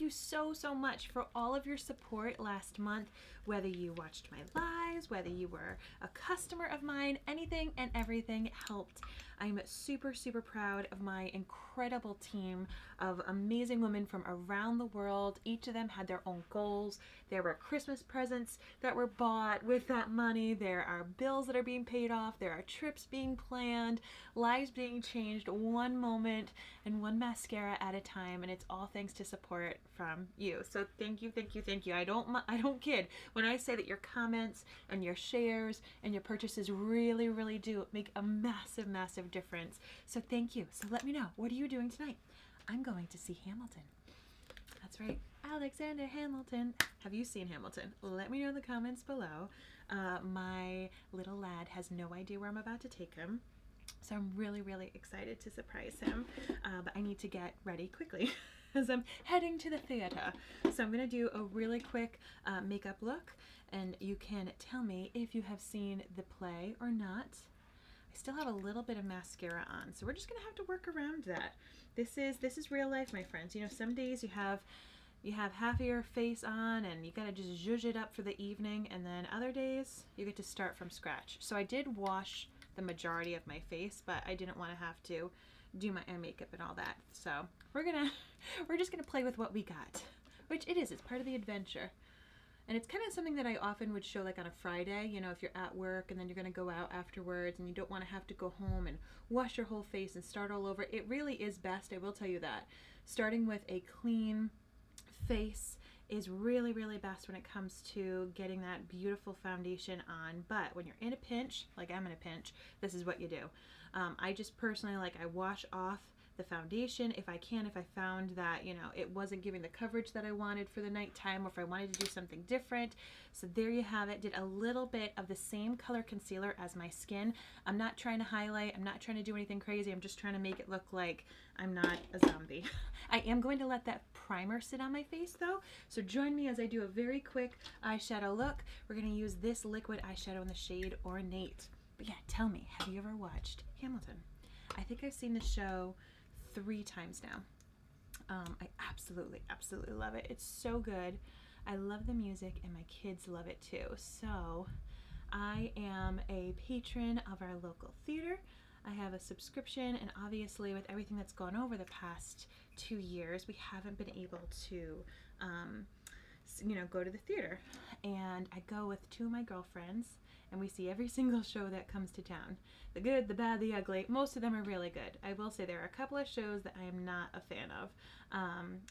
you so, so much for all of your support last month, whether you watched my lives, whether you were a customer of mine, anything and everything helped. I'm super, super proud of my incredible team of amazing women from around the world. Each of them had their own goals. There were Christmas presents that were bought with that money. There are bills that are being paid off. There are trips being planned, lives being changed one moment and one mascara at a time, and it's all thanks to support from you. So thank you, thank you, thank you. I don't kid when I say that your comments and your shares and your purchases really, really do make a massive, massive difference. So thank you. So let me know, what are you doing tonight? I'm going to see Hamilton. That's right, Alexander Hamilton. Have you seen Hamilton? Let me know in the comments below. My little lad has no idea where I'm about to take him, so I'm really, really excited to surprise him, but I need to get ready quickly as I'm heading to the theater. So I'm going to do a really quick makeup look, and you can tell me if you have seen the play or not. I still have a little bit of mascara on, so we're just going to have to work around that. This is real life, my friends. You know, some days you have half of your face on and you gotta just zhuzh it up for the evening, and then other days you get to start from scratch. So I did wash the majority of my face, but I didn't want to have to do my eye makeup and all that. So we're just gonna play with what we got, which it's part of the adventure. And it's kind of something that I often would show like on a Friday, you know, if you're at work and then you're going to go out afterwards and you don't want to have to go home and wash your whole face and start all over. It really is best, I will tell you that. Starting with a clean face is really, really best when it comes to getting that beautiful foundation on. But when you're in a pinch, like I'm in a pinch, this is what you do. I just personally, I wash off the foundation if I can, if I found that, you know, it wasn't giving the coverage that I wanted for the nighttime, or if I wanted to do something different. So there you have it. Did a little bit of the same color concealer as my skin. I'm not trying to highlight, I'm not trying to do anything crazy, I'm just trying to make it look like I'm not a zombie. I am going to let that primer sit on my face though, so join me as I do a very quick eyeshadow look. We're going to use this liquid eyeshadow in the shade Ornate. But yeah, tell me, have you ever watched Hamilton? I think I've seen the show 3 times now. I absolutely, absolutely love it. It's so good. I love the music and my kids love it too. So I am a patron of our local theater. I have a subscription, and obviously with everything that's gone over the past 2 years, we haven't been able to go to the theater. And I go with 2 of my girlfriends, and we see every single show that comes to town. The good, the bad, the ugly. Most of them are really good. I will say there are a couple of shows that I am not a fan of.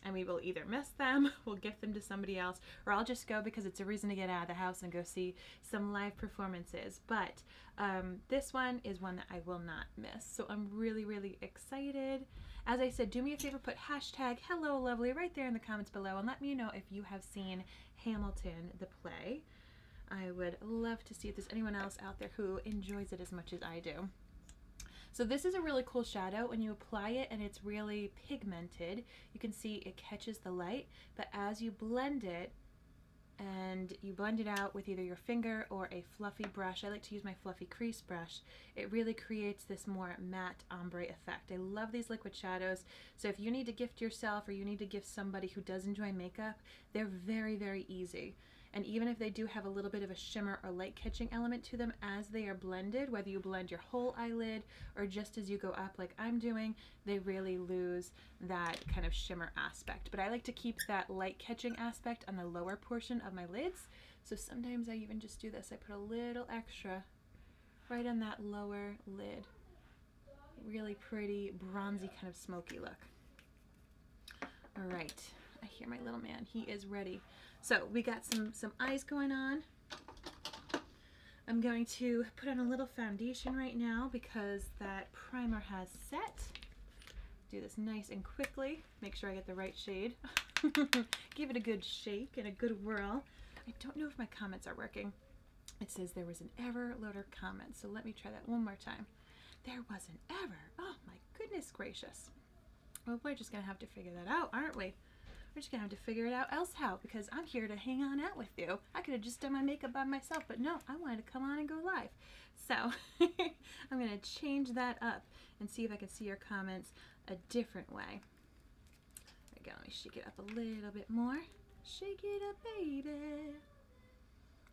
And we will either miss them, we'll gift them to somebody else, or I'll just go because it's a reason to get out of the house and go see some live performances. But this one is one that I will not miss. So I'm really, really excited. As I said, do me a favor, put hashtag Hello Lovely right there in the comments below, and let me know if you have seen Hamilton, the play. I would love to see if there's anyone else out there who enjoys it as much as I do. So this is a really cool shadow. When you apply it and it's really pigmented, you can see it catches the light, but as you blend it, and you blend it out with either your finger or a fluffy brush, I like to use my fluffy crease brush, it really creates this more matte ombre effect. I love these liquid shadows, so if you need to gift yourself or you need to gift somebody who does enjoy makeup, they're very, very easy. And even if they do have a little bit of a shimmer or light catching element to them as they are blended, whether you blend your whole eyelid or just as you go up like I'm doing, they really lose that kind of shimmer aspect. But I like to keep that light catching aspect on the lower portion of my lids. So sometimes I even just do this. I put a little extra right on that lower lid. Really pretty, bronzy, kind of smoky look. All right, I hear my little man. He is ready. So we got some eyes going on. I'm going to put on a little foundation right now because that primer has set. Do this nice and quickly. Make sure I get the right shade. Give it a good shake and a good whirl. I don't know if my comments are working. It says there was an error loader comment, so let me try that one more time. There was an error. Oh my goodness gracious. Well, we're just gonna have to figure that out, aren't we? We're just gonna have to figure it out else how, because I'm here to hang on out with you. I could have just done my makeup by myself, but no, I wanted to come on and go live. So I'm gonna change that up and see if I can see your comments a different way. I we go. Let me shake it up a little bit more. Shake it up, baby.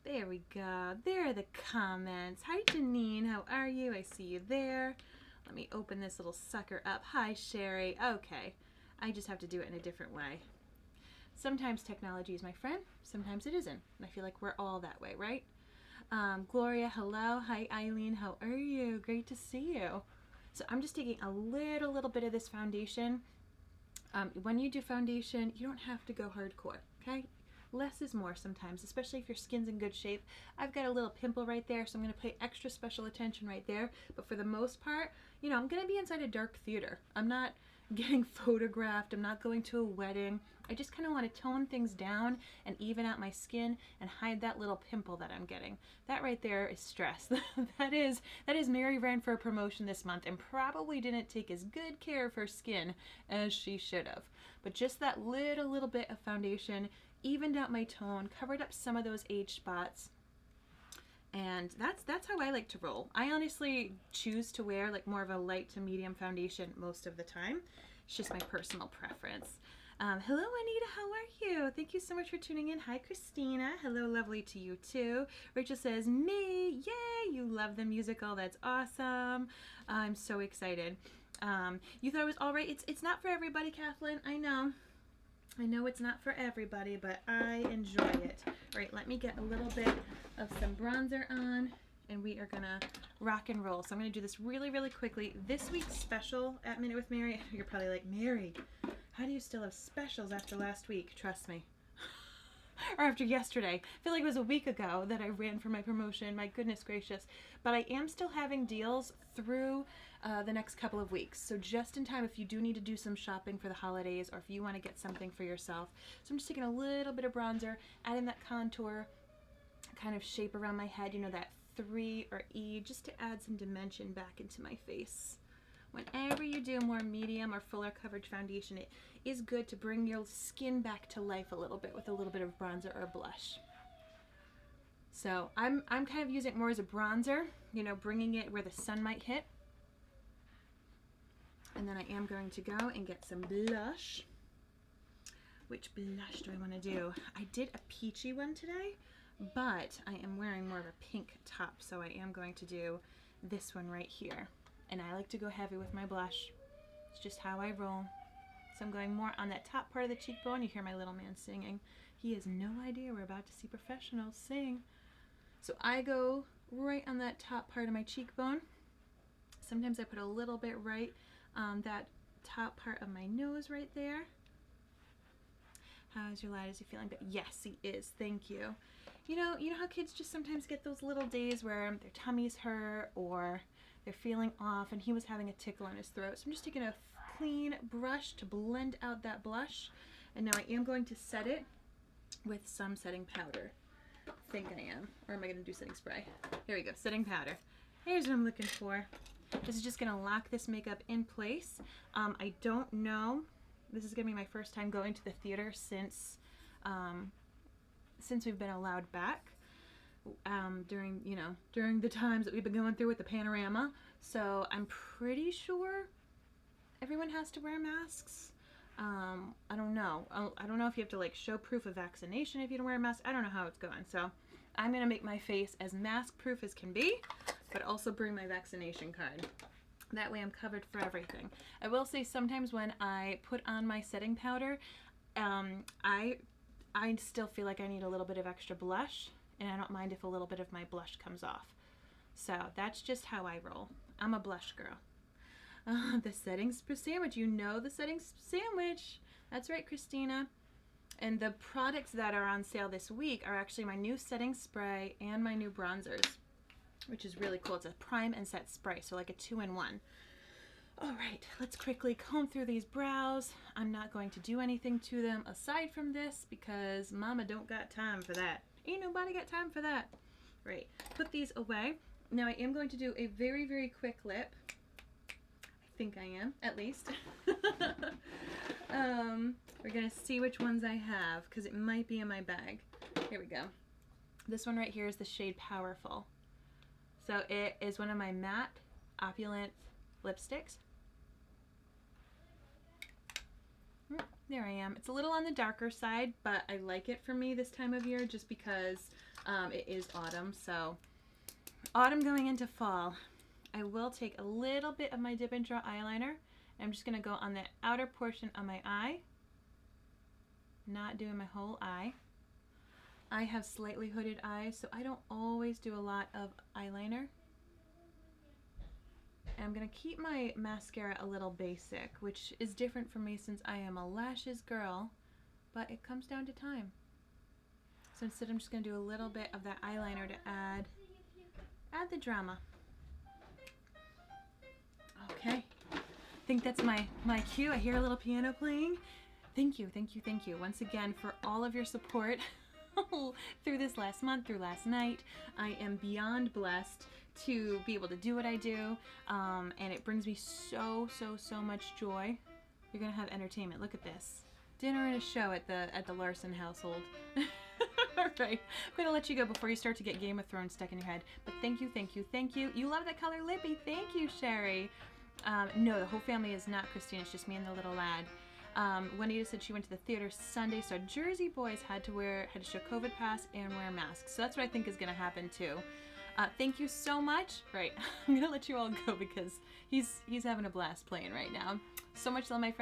There we go. There are the comments. Hi, Janine. How are you? I see you there. Let me open this little sucker up. Hi, Sherry. Okay. I just have to do it in a different way. Sometimes technology is my friend. Sometimes it isn't. And I feel like we're all that way, right? Gloria, hello. Hi, Eileen. How are you? Great to see you. So I'm just taking a little bit of this foundation. When you do foundation, you don't have to go hardcore, okay? Less is more sometimes, especially if your skin's in good shape. I've got a little pimple right there, so I'm going to pay extra special attention right there. But for the most part, you know, I'm going to be inside a dark theater. I'm not getting photographed. I'm not going to a wedding. I just kind of want to tone things down and even out my skin and hide that little pimple that I'm getting. That right there is stress. that is Mary ran for a promotion this month and probably didn't take as good care of her skin as she should have. But just that little bit of foundation evened out my tone, covered up some of those age spots. And that's how I like to roll. I honestly choose to wear like more of a light to medium foundation most of the time. It's just my personal preference. Hello, Anita. How are you? Thank you so much for tuning in. Hi, Christina. Hello, lovely to you too. Rachel says, me. Yay, you love the musical. That's awesome. I'm so excited. You thought it was all right. It's not for everybody, Kathleen. I know it's not for everybody, but I enjoy it. All right, let me get a little bit of some bronzer on, and we are gonna rock and roll. So I'm gonna do this really quickly. This week's special at Minute with Mary, you're probably like, Mary, how do you still have specials after last week? Trust me. Or after yesterday. I feel like it was a week ago that I ran for my promotion. My goodness gracious. But I am still having deals through the next couple of weeks. So just in time if you do need to do some shopping for the holidays or if you want to get something for yourself. So I'm just taking a little bit of bronzer, adding that contour kind of shape around my head, you know, that 3 or E, just to add some dimension back into my face. Whenever you do more medium or fuller coverage foundation, it is good to bring your skin back to life a little bit with a little bit of bronzer or blush. So I'm kind of using it more as a bronzer, you know, bringing it where the sun might hit. And then I am going to go and get some blush. Which blush do I want to do? I did a peachy one today, but I am wearing more of a pink top, so I am going to do this one right here. And I like to go heavy with my blush. It's just how I roll. So I'm going more on that top part of the cheekbone. You hear my little man singing. He has no idea we're about to see professionals sing. So I go right on that top part of my cheekbone. Sometimes I put a little bit right on that top part of my nose right there. How's your lad? Is he feeling good? Yes, he is. Thank you. You know how kids just sometimes get those little days where their tummies hurt or they're feeling off, and he was having a tickle in his throat. So I'm just taking a clean brush to blend out that blush. And now I am going to set it with some setting powder. I think I am. Or am I going to do setting spray? Here we go, setting powder. Here's what I'm looking for. This is just going to lock this makeup in place. I don't know. This is going to be my first time going to the theater since we've been allowed back. During the times that we've been going through with the panorama. So I'm pretty sure everyone has to wear masks. I don't know. I don't know if you have to like show proof of vaccination if you don't wear a mask. I don't know how it's going. So I'm going to make my face as mask proof as can be, but also bring my vaccination card. That way I'm covered for everything. I will say sometimes when I put on my setting powder, I still feel like I need a little bit of extra blush. And I don't mind if a little bit of my blush comes off. So that's just how I roll. I'm a blush girl. The setting sandwich. You know the setting sandwich. That's right, Christina. And the products that are on sale this week are actually my new setting spray and my new bronzers, which is really cool. It's a prime and set spray, so like a 2-in-1. All right, let's quickly comb through these brows. I'm not going to do anything to them aside from this because mama don't got time for that. Ain't nobody got time for that. Right, put these away. Now I am going to do a very quick lip. I think I am, at least. We're gonna see which ones I have because it might be in my bag. Here we go. This one right here is the shade Powerful. So it is one of my matte opulent lipsticks. There I am. It's a little on the darker side, but I like it for me this time of year just because it is autumn. So autumn going into fall. I will take a little bit of my Dip and Draw eyeliner. I'm just going to go on the outer portion of my eye. Not doing my whole eye. I have slightly hooded eyes, so I don't always do a lot of eyeliner. And I'm going to keep my mascara a little basic, which is different for me since I am a lashes girl, but it comes down to time. So instead I'm just going to do a little bit of that eyeliner to add the drama. Okay. I think that's my cue. I hear a little piano playing. Thank you, thank you, thank you once again for all of your support through this last month, through last night. I am beyond blessed to be able to do what I do, and it brings me so much joy. You're gonna have entertainment. Look at this. Dinner and a show at the Larson household. Alright, I'm gonna let you go before you start to get Game of Thrones stuck in your head. But thank you, thank you, thank you. You love that color, Lippy. Thank you, Sherry. No, the whole family is not Christine. It's just me and the little lad. Juanita said she went to the theater Sunday, so Jersey boys had to show COVID pass and wear masks. So that's what I think is gonna happen too. Thank you so much. Right, I'm gonna let you all go because he's having a blast playing right now. So much love, my friends.